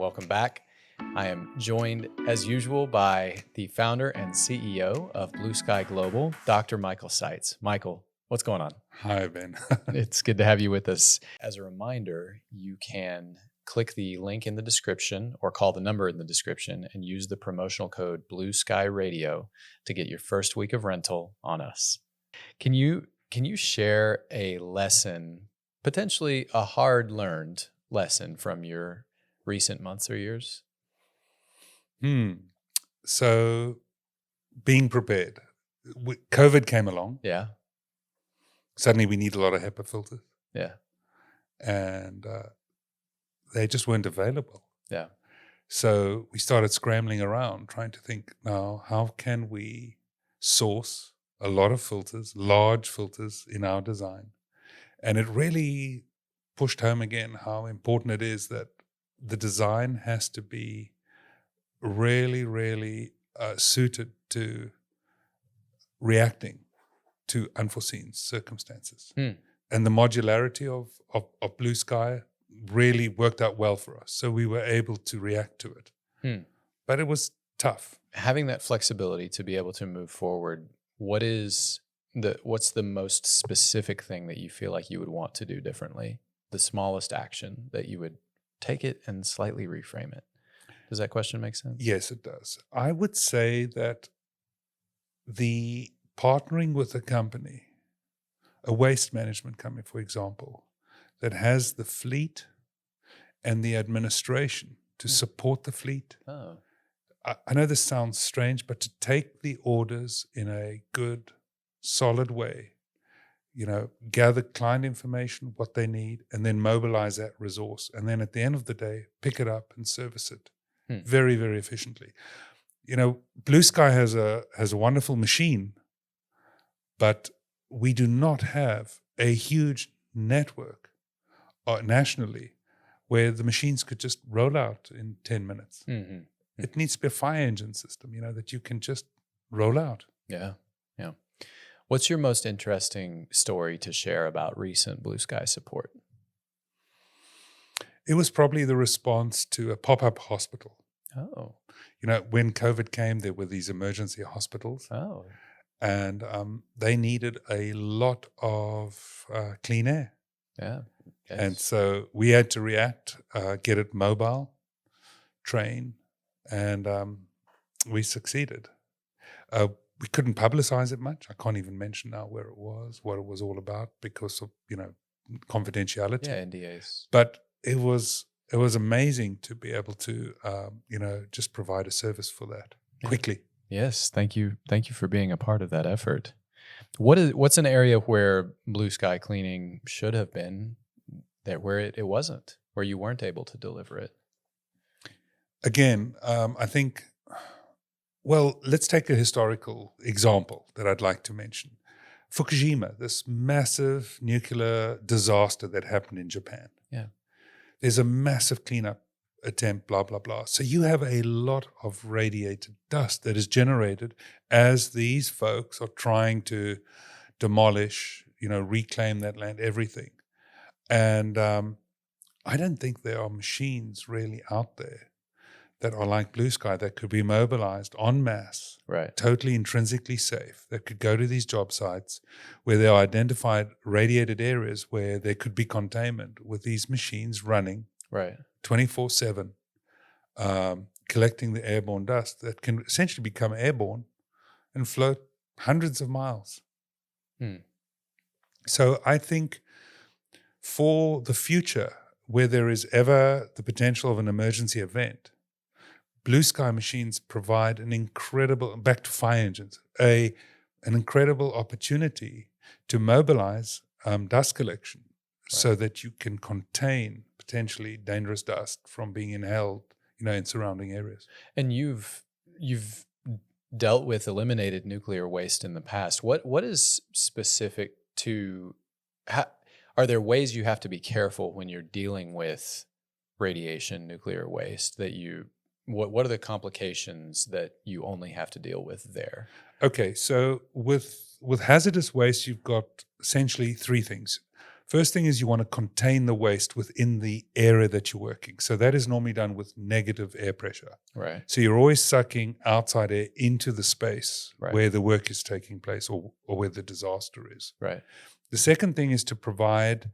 welcome back. I am joined, as usual, by the founder and CEO of BlueSky-Global, Dr. Michael Seitz. Michael, what's going on? Hi, Ben. It's good to have you with us. As a reminder, you can click the link in the description or call the number in the description and use the promotional code BlueSky Radio to get your first week of rental on us. Can you share a lesson, potentially a hard-learned lesson from your recent months or years? So being prepared. COVID came along. Yeah. Suddenly we need a lot of HEPA filters. Yeah. And they just weren't available. Yeah. So we started scrambling around trying to think, now, how can we source a lot of filters, large filters in our design? And it really pushed home again how important it is that the design has to be really, really suited to reacting to unforeseen circumstances. And the modularity of BlueSky really worked out well for us. So we were able to react to it. But it was tough. Having that flexibility to be able to move forward, what's the most specific thing that you feel like you would want to do differently? The smallest action that you would take it and slightly reframe it. Does that question make sense? Yes, it does. I would say that the partnering with a company, a waste management company, for example, that has the fleet and the administration to support the fleet. Oh. I know this sounds strange, but to take the orders in a good, solid way, gather client information, what they need, and then mobilize that resource. And then at the end of the day, pick it up and service it very, very efficiently. BlueSky has a wonderful machine, but we do not have a huge network nationally where the machines could just roll out in 10 minutes. It needs to be a fire engine system, that you can just roll out. Yeah. What's your most interesting story to share about recent BlueSky support? It was probably the response to a pop-up hospital. Oh. When COVID came, there were these emergency hospitals. Oh. And they needed a lot of clean air. Yeah. Yes. And so we had to react, get it mobile, train, and we succeeded. We couldn't publicize it much. I can't even mention now where it was, what it was all about because of, confidentiality. Yeah, NDAs. But it was amazing to be able to, just provide a service for that quickly. Yes, thank you. Thank you for being a part of that effort. What's an area where BlueSky cleaning should have been where it wasn't, where you weren't able to deliver it? Again, I think, let's take a historical example that I'd like to mention. Fukushima, this massive nuclear disaster that happened in Japan. Yeah. There's a massive cleanup attempt, blah, blah, blah. So you have a lot of radiated dust that is generated as these folks are trying to demolish, reclaim that land, everything. And I don't think there are machines really out there that are like BlueSky that could be mobilized en masse, right? Totally intrinsically safe, that could go to these job sites where there are identified radiated areas where there could be containment with these machines running, right, 24/7, collecting the airborne dust that can essentially become airborne and float hundreds of miles. So I think for the future, where there is ever the potential of an emergency event, BlueSky machines provide an incredible, back to fire engines, an incredible opportunity to mobilize dust collection so that you can contain potentially dangerous dust from being inhaled, in surrounding areas. And you've dealt with eliminated nuclear waste in the past. What is specific to? Are there ways you have to be careful when you're dealing with radiation, nuclear waste that you? What are the complications that you only have to deal with there? Okay, so with hazardous waste, you've got essentially three things. First thing is you want to contain the waste within the area that you're working. So that is normally done with negative air pressure. Right. So you're always sucking outside air into the space Right. where the work is taking place or where the disaster is. Right. The second thing is to provide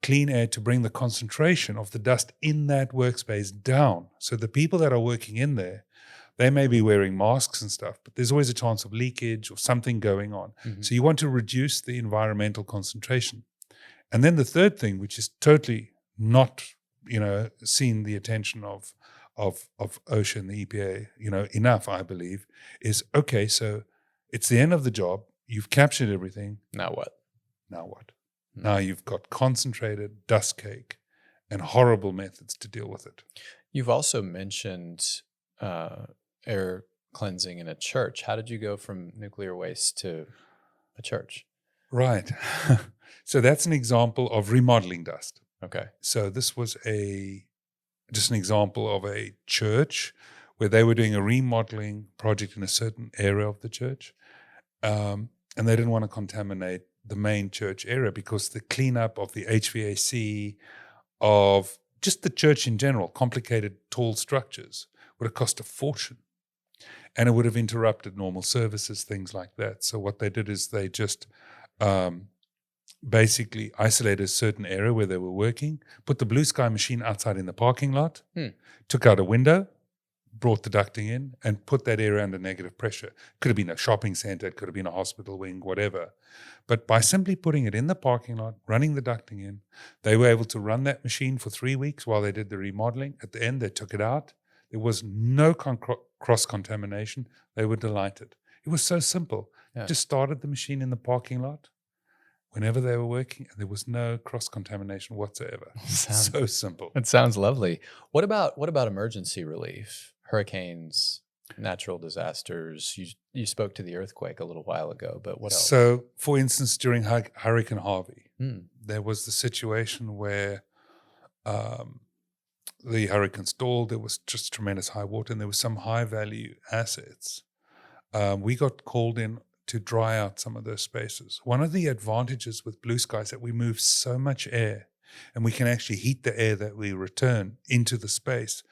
clean air to bring the concentration of the dust in that workspace down. So the people that are working in there, they may be wearing masks and stuff, but there's always a chance of leakage or something going on. Mhm. So you want to reduce the environmental concentration. And then the third thing, which is totally not, seen the attention of OSHA and the EPA, enough, I believe, is, okay, so it's the end of the job. You've captured everything. Now what? Now what? Now you've got concentrated dust cake and horrible methods to deal with it. You've also mentioned air cleansing in a church. How did you go from nuclear waste to a church? Right. So that's an example of remodeling dust. Okay. So this was just an example of a church where they were doing a remodeling project in a certain area of the church. And they didn't want to contaminate the main church area because the cleanup of the HVAC, of just the church in general, complicated, tall structures, would have cost a fortune. And it would have interrupted normal services, things like that. So what they did is they just basically isolated a certain area where they were working, put the BlueSky machine outside in the parking lot, took out a window, brought the ducting in, and put that area under negative pressure. Could have been a shopping center, it could have been a hospital wing, whatever. But by simply putting it in the parking lot, running the ducting in, they were able to run that machine for 3 weeks while they did the remodeling. At the end, they took it out. There was no cross-contamination. They were delighted. It was so simple. Yeah. Just started the machine in the parking lot whenever they were working, and there was no cross-contamination whatsoever. So simple. It sounds lovely. What about emergency relief? Hurricanes, natural disasters. You spoke to the earthquake a little while ago, but what else? So, for instance, during Hurricane Harvey, there was the situation where the hurricane stalled. There was just tremendous high water, and there were some high-value assets. We got called in to dry out some of those spaces. One of the advantages with BlueSky is that we move so much air, and we can actually heat the air that we return into the space.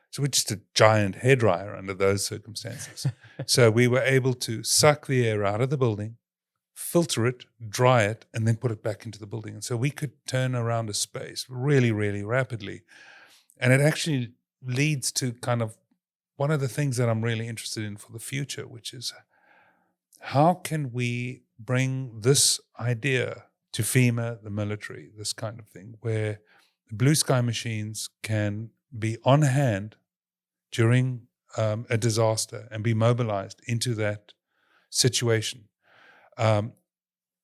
So we're just a giant hairdryer under those circumstances. So we were able to suck the air out of the building, filter it, dry it, and then put it back into the building. And so we could turn around a space really, really rapidly. And it actually leads to kind of one of the things that I'm really interested in for the future, which is how can we bring this idea to FEMA, the military, this kind of thing, where the BlueSky machines can be on hand during a disaster and be mobilized into that situation.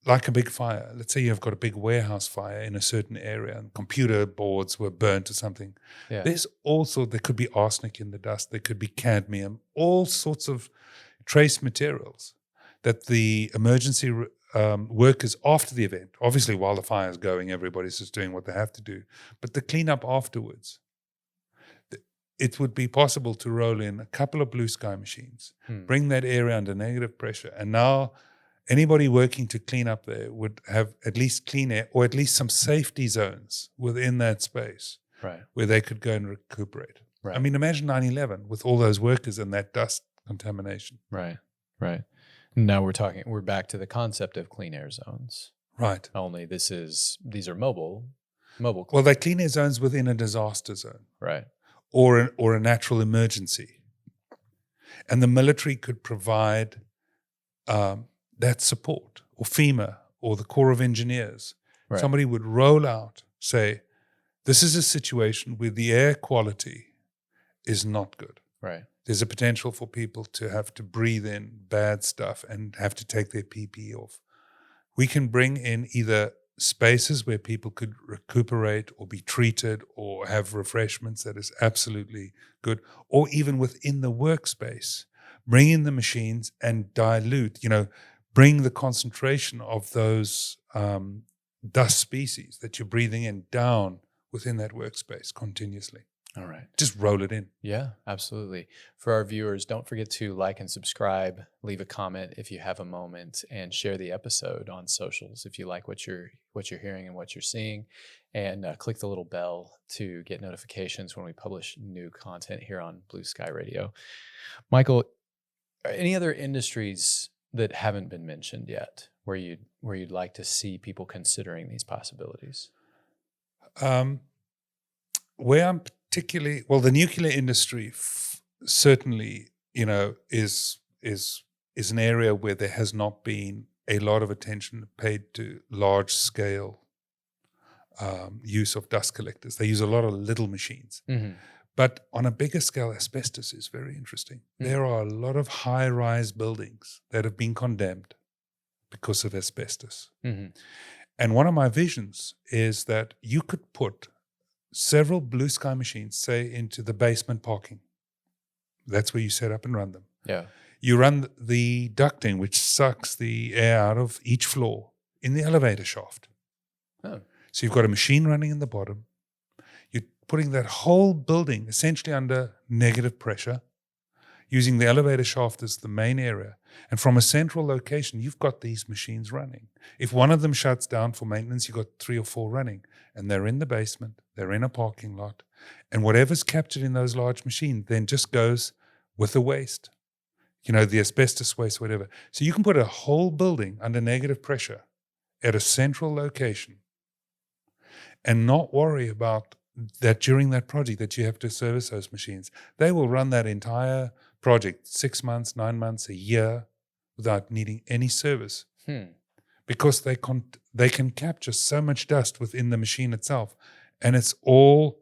Like a big fire. Let's say you've got a big warehouse fire in a certain area and computer boards were burnt or something. Yeah. There's also, there could be arsenic in the dust, there could be cadmium, all sorts of trace materials that the emergency workers after the event, obviously while the fire is going, everybody's just doing what they have to do, but the cleanup afterwards, it would be possible to roll in a couple of BlueSky machines, bring that area under negative pressure, and now anybody working to clean up there would have at least clean air or at least some safety zones within that space, right, where they could go and recuperate. Right. I mean, imagine 9/11 with all those workers and that dust contamination. Right. Now we're back to the concept of clean air zones. Right. Only these are mobile. Well, they're clean air zones within a disaster zone. Right. Or a natural emergency. And the military could provide that support, or FEMA, or the Corps of Engineers. Right. Somebody would roll out, say, this is a situation where the air quality is not good. Right. There's a potential for people to have to breathe in bad stuff and have to take their PPE off. We can bring in either spaces where people could recuperate or be treated or have refreshments that is absolutely good, or even within the workspace, bring in the machines and dilute, bring the concentration of those dust species that you're breathing in down within that workspace continuously. All right. Just roll it in. Yeah, absolutely. For our viewers, don't forget to like and subscribe, leave a comment if you have a moment, and share the episode on socials if you like what you're hearing and what you're seeing, and click the little bell to get notifications when we publish new content here on Blue Sky Radio. Michael, any other industries that haven't been mentioned yet where you'd like to see people considering these possibilities? Where I'm particularly, well, the nuclear industry certainly, is an area where there has not been a lot of attention paid to large scale use of dust collectors. They use a lot of little machines. Mm-hmm. But on a bigger scale, asbestos is very interesting. Mm-hmm. There are a lot of high-rise buildings that have been condemned because of asbestos. Mm-hmm. And one of my visions is that you could put several BlueSky machines, say, into the basement parking. That's where you set up and run them. Yeah. You run the ducting, which sucks the air out of each floor, in the elevator shaft. Oh. So you've got a machine running in the bottom. You're putting that whole building essentially under negative pressure, using the elevator shaft as the main area. And from a central location, you've got these machines running. If one of them shuts down for maintenance, you've got 3 or 4 running. And they're in the basement, they're in a parking lot. And whatever's captured in those large machines then just goes with the waste. The asbestos waste, whatever. So you can put a whole building under negative pressure at a central location and not worry about that during that project that you have to service those machines. They will run that entire project 6 months, 9 months, a year without needing any service. Because they can capture so much dust within the machine itself, and it's all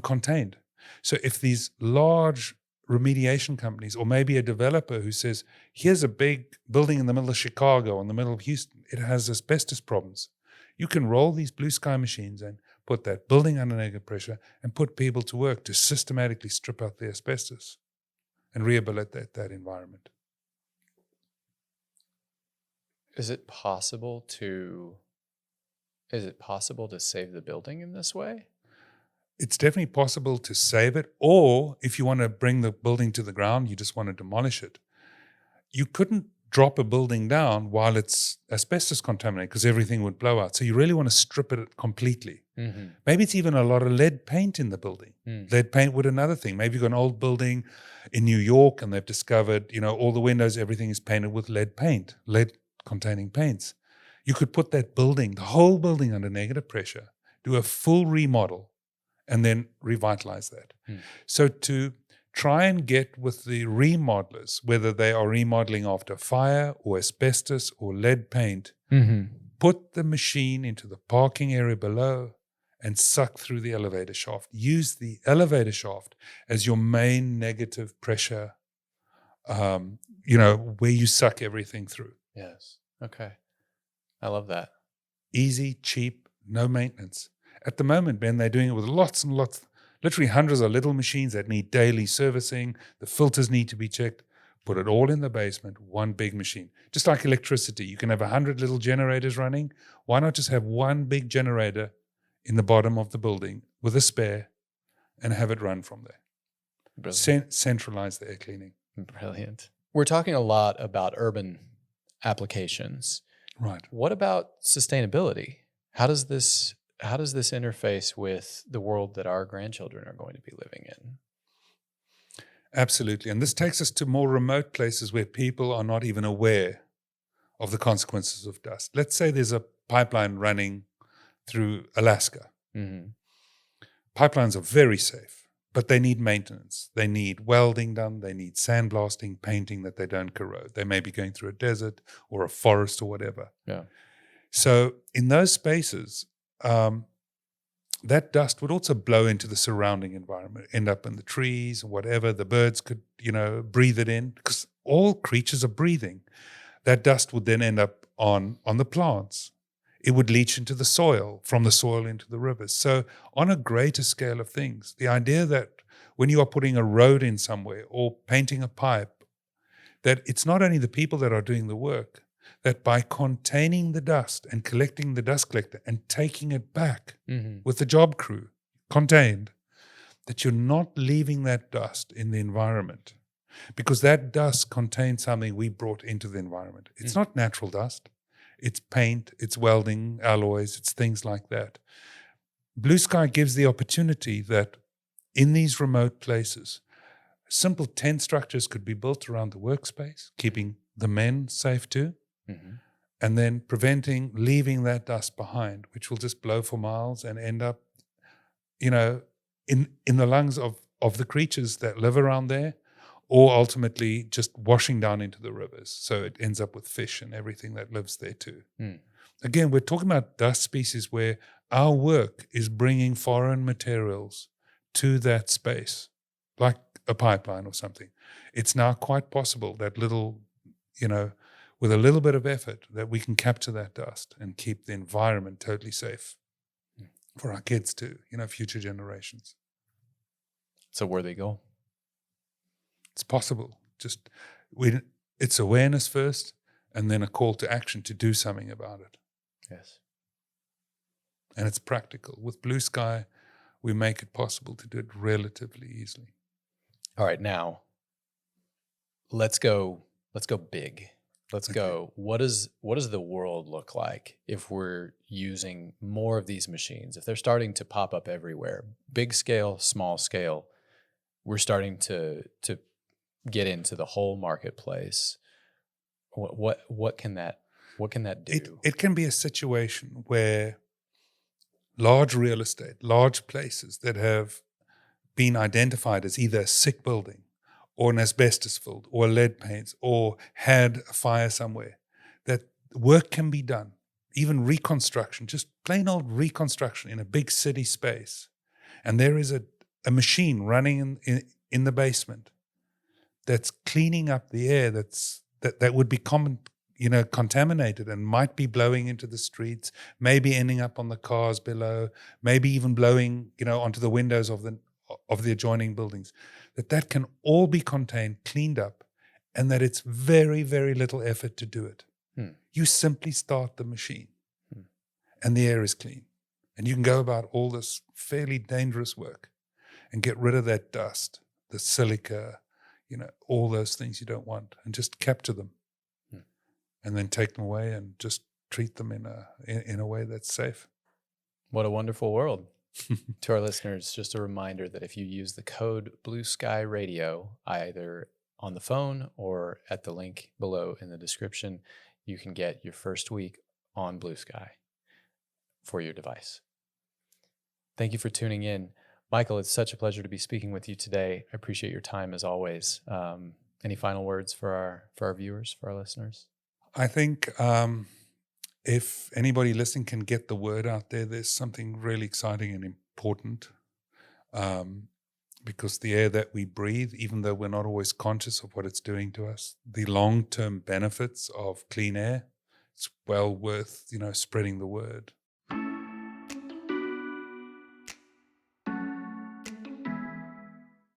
contained. So if these large remediation companies, or maybe a developer who says, here's a big building in the middle of Chicago, in the middle of Houston, it has asbestos problems, you can roll these BlueSky machines and put that building under negative pressure and put people to work to systematically strip out the asbestos and rehabilitate that environment. Is it possible to save the building in this way? It's definitely possible to save it, or if you want to bring the building to the ground, you just want to demolish it. You couldn't drop a building down while it's asbestos contaminated because everything would blow out. So you really want to strip it completely. Mm-hmm. Maybe it's even a lot of lead paint in the building. Lead paint would another thing. Maybe you've got an old building in New York and they've discovered, all the windows, everything is painted with lead paint, lead-containing paints. You could put that building, the whole building, under negative pressure, do a full remodel, and then revitalize that. So to try and get with the remodelers, whether they are remodeling after fire or asbestos or lead paint, put the machine into the parking area below and suck through the elevator shaft. Use the elevator shaft as your main negative pressure, where you suck everything through. Yes. Okay. I love that. Easy, cheap, no maintenance. At the moment, Ben, they're doing it with lots and lots, literally hundreds of little machines that need daily servicing. The filters need to be checked. Put it all in the basement, one big machine. Just like electricity, you can have 100 little generators running. Why not just have one big generator in the bottom of the building with a spare and have it run from there? Centralize the air cleaning. Brilliant. We're talking a lot about urban applications. Right. What about sustainability? How does this interface with the world that our grandchildren are going to be living in? Absolutely. And this takes us to more remote places where people are not even aware of the consequences of dust. Let's say there's a pipeline running through Alaska. Mm-hmm. Pipelines are very safe, but they need maintenance. They need welding done. They need sandblasting, painting that they don't corrode. They may be going through a desert or a forest or whatever. Yeah. So in those spaces, that dust would also blow into the surrounding environment, end up in the trees or whatever. The birds could, breathe it in, because all creatures are breathing. That dust would then end up on the plants. It would leach into the soil, from the soil into the rivers. So on a greater scale of things, the idea that when you are putting a road in somewhere or painting a pipe, that it's not only the people that are doing the work, that by containing the dust and collecting the dust collector and taking it back with the job crew contained, that you're not leaving that dust in the environment, because that dust contains something we brought into the environment. It's not natural dust. It's paint, it's welding, alloys, it's things like that. BlueSky gives the opportunity that in these remote places, simple tent structures could be built around the workspace, keeping the men safe too, and then preventing leaving that dust behind, which will just blow for miles and end up, in the lungs of the creatures that live around there, or ultimately just washing down into the rivers. So it ends up with fish and everything that lives there too. Again, we're talking about dust species where our work is bringing foreign materials to that space, like a pipeline or something. It's now quite possible that with a little bit of effort, that we can capture that dust and keep the environment totally safe for our kids too, future generations. It's a worthy goal. It's possible. It's awareness first, and then a call to action to do something about it. Yes. And it's practical. With BlueSky, we make it possible to do it relatively easily. All right, now let's go big. Let's go. What does the world look like if we're using more of these machines? If they're starting to pop up everywhere, big scale, small scale, we're starting to get into the whole marketplace. What can that do? It can be a situation where large real estate, large places that have been identified as either a sick building or an asbestos filled or lead paints or had a fire somewhere, that work can be done, even reconstruction, just plain old reconstruction in a big city space. And there is a machine running in the basement that's cleaning up the air that would be contaminated and might be blowing into the streets, maybe ending up on the cars below, maybe even blowing, onto the windows of the adjoining buildings. That can all be contained, cleaned up, and that it's very, very little effort to do it. You simply start the machine, and the air is clean. And you can go about all this fairly dangerous work and get rid of that dust, the silica, all those things you don't want, and just capture them. And then take them away and just treat them in a way that's safe. What a wonderful world. To our listeners, just a reminder that if you use the code BlueSky Radio, either on the phone or at the link below in the description, you can get your first week on BlueSky for your device. Thank you for tuning in. Michael, it's such a pleasure to be speaking with you today. I appreciate your time as always. Any final words for our viewers, for our listeners? I think if anybody listening can get the word out there, there's something really exciting and important, because the air that we breathe, even though we're not always conscious of what it's doing to us, the long-term benefits of clean air, it's well worth, spreading the word.